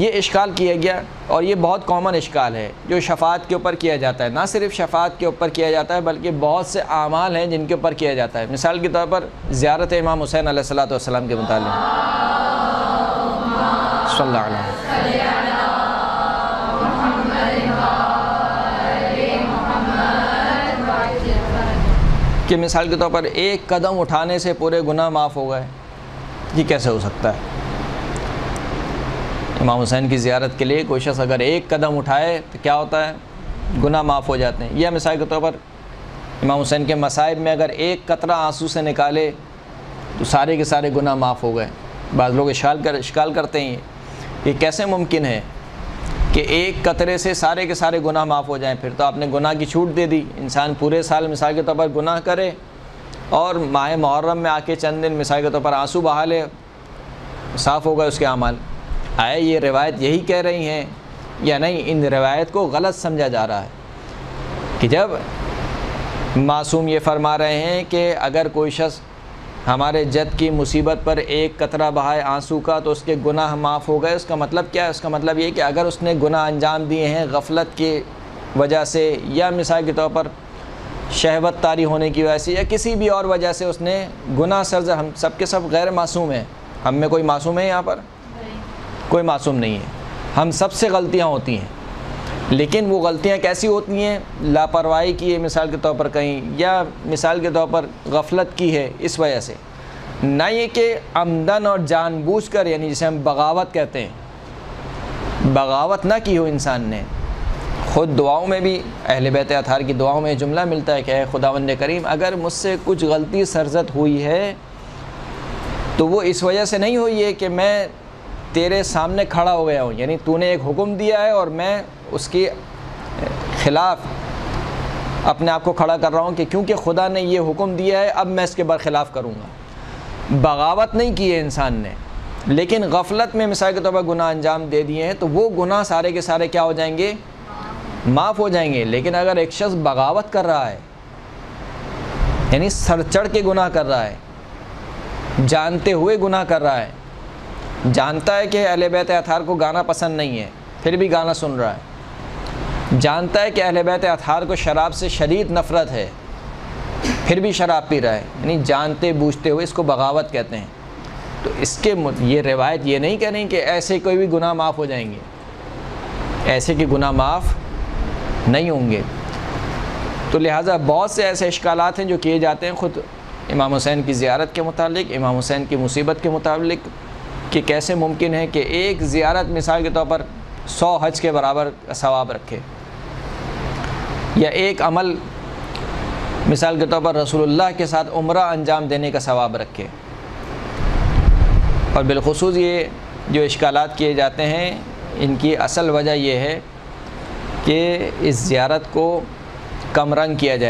یہ اشکال کیا گیا، اور یہ بہت کامن اشکال ہے جو شفاعت کے اوپر کیا جاتا ہے۔ نہ صرف شفاعت کے اوپر کیا جاتا ہے بلکہ بہت سے اعمال ہیں جن کے اوپر کیا جاتا ہے۔ مثال کے طور پر زیارت امام حسین علیہ الصلوۃ والسلام کے متعلق صلی اللہ علیہ وسلم، کہ مثال کے طور پر ایک قدم اٹھانے سے پورے گناہ معاف ہو گئے۔ یہ کیسے ہو سکتا ہے؟ امام حسین کی زیارت کے لیے کوئی شخص اگر ایک قدم اٹھائے تو کیا ہوتا ہے؟ گناہ معاف ہو جاتے ہیں۔ یا مثال کے طور پر امام حسین کے مصائب میں اگر ایک قطرہ آنسو سے نکالے تو سارے کے سارے گناہ معاف ہو گئے۔ بعض لوگ اشکال کرتے ہیں یہ کیسے ممکن ہے کہ ایک قطرے سے سارے کے سارے گناہ معاف ہو جائیں؟ پھر تو آپ نے گناہ کی چھوٹ دے دی۔ انسان پورے سال مثال کے طور پر گناہ کرے اور ماہ محرم میں آ کے چند دن مثال کے طور پر آنسو بہا لے، صاف ہو گئے اس کے اعمال۔ آئے یہ روایت یہی کہہ رہی ہیں یا نہیں؟ ان روایت کو غلط سمجھا جا رہا ہے کہ جب معصوم یہ فرما رہے ہیں کہ اگر کوئی شخص ہمارے جد کی مصیبت پر ایک قطرہ بہائے آنسو کا تو اس کے گناہ معاف ہو گئے، اس کا مطلب کیا ہے؟ اس کا مطلب یہ کہ اگر اس نے گناہ انجام دیے ہیں غفلت کی وجہ سے، یا مثال کے طور پر شہوت طاری ہونے کی وجہ سے، یا کسی بھی اور وجہ سے اس نے گناہ سرزد، ہم سب کے سب غیر معصوم ہیں، ہم میں کوئی معصوم ہے یہاں پر؟ کوئی معصوم نہیں ہے، ہم سب سے غلطیاں ہوتی ہیں، لیکن وہ غلطیاں کیسی ہوتی ہیں؟ لاپرواہی کی ہے مثال کے طور پر کہیں، یا مثال کے طور پر غفلت کی ہے اس وجہ سے، نہ یہ کہ عمدن اور جان بوجھ کر، یعنی جسے ہم بغاوت کہتے ہیں، بغاوت نہ کی ہو انسان نے۔ خود دعاؤں میں بھی اہل بیت اطہار کی دعاؤں میں جملہ ملتا ہے کہ اے خداوند کریم اگر مجھ سے کچھ غلطی سرزد ہوئی ہے تو وہ اس وجہ سے نہیں ہوئی ہے کہ میں تیرے سامنے کھڑا ہو گیا ہوں، یعنی تو نے ایک حکم دیا ہے اور میں اس کے خلاف اپنے آپ کو کھڑا کر رہا ہوں کہ کیونکہ خدا نے یہ حکم دیا ہے اب میں اس کے برخلاف کروں گا۔ بغاوت نہیں کی ہے انسان نے، لیکن غفلت میں مثال کے طور پر گناہ انجام دے دیے ہیں تو وہ گناہ سارے کے سارے کیا ہو جائیں گے؟ معاف ہو جائیں گے۔ لیکن اگر ایک شخص بغاوت کر رہا ہے، یعنی سر چڑھ کے گناہ کر رہا ہے، جانتے ہوئے گناہ کر رہا ہے، جانتا ہے کہ اہل بیت اطہار کو گانا پسند نہیں ہے پھر بھی گانا سن رہا ہے، جانتا ہے کہ اہل بیت اطہار کو شراب سے شدید نفرت ہے پھر بھی شراب پی رہا ہے، یعنی جانتے بوجھتے ہوئے، اس کو بغاوت کہتے ہیں۔ تو اس کے یہ روایت یہ نہیں کہہ رہی کہ ایسے کوئی بھی گناہ معاف ہو جائیں گے، ایسے کہ گناہ معاف نہیں ہوں گے۔ تو لہٰذا بہت سے ایسے اشکالات ہیں جو کیے جاتے ہیں خود امام حسین کی زیارت کے متعلق، امام حسین کی مصیبت کے متعلق، کہ کیسے ممکن ہے کہ ایک زیارت مثال کے طور پر 100 حج کے برابر ثواب رکھے، یا ایک عمل مثال کے طور پر رسول اللہ کے ساتھ عمرہ انجام دینے کا ثواب رکھے۔ اور بالخصوص یہ جو اشکالات کیے جاتے ہیں ان کی اصل وجہ یہ ہے کہ اس زیارت کو کم رنگ کیا جائے۔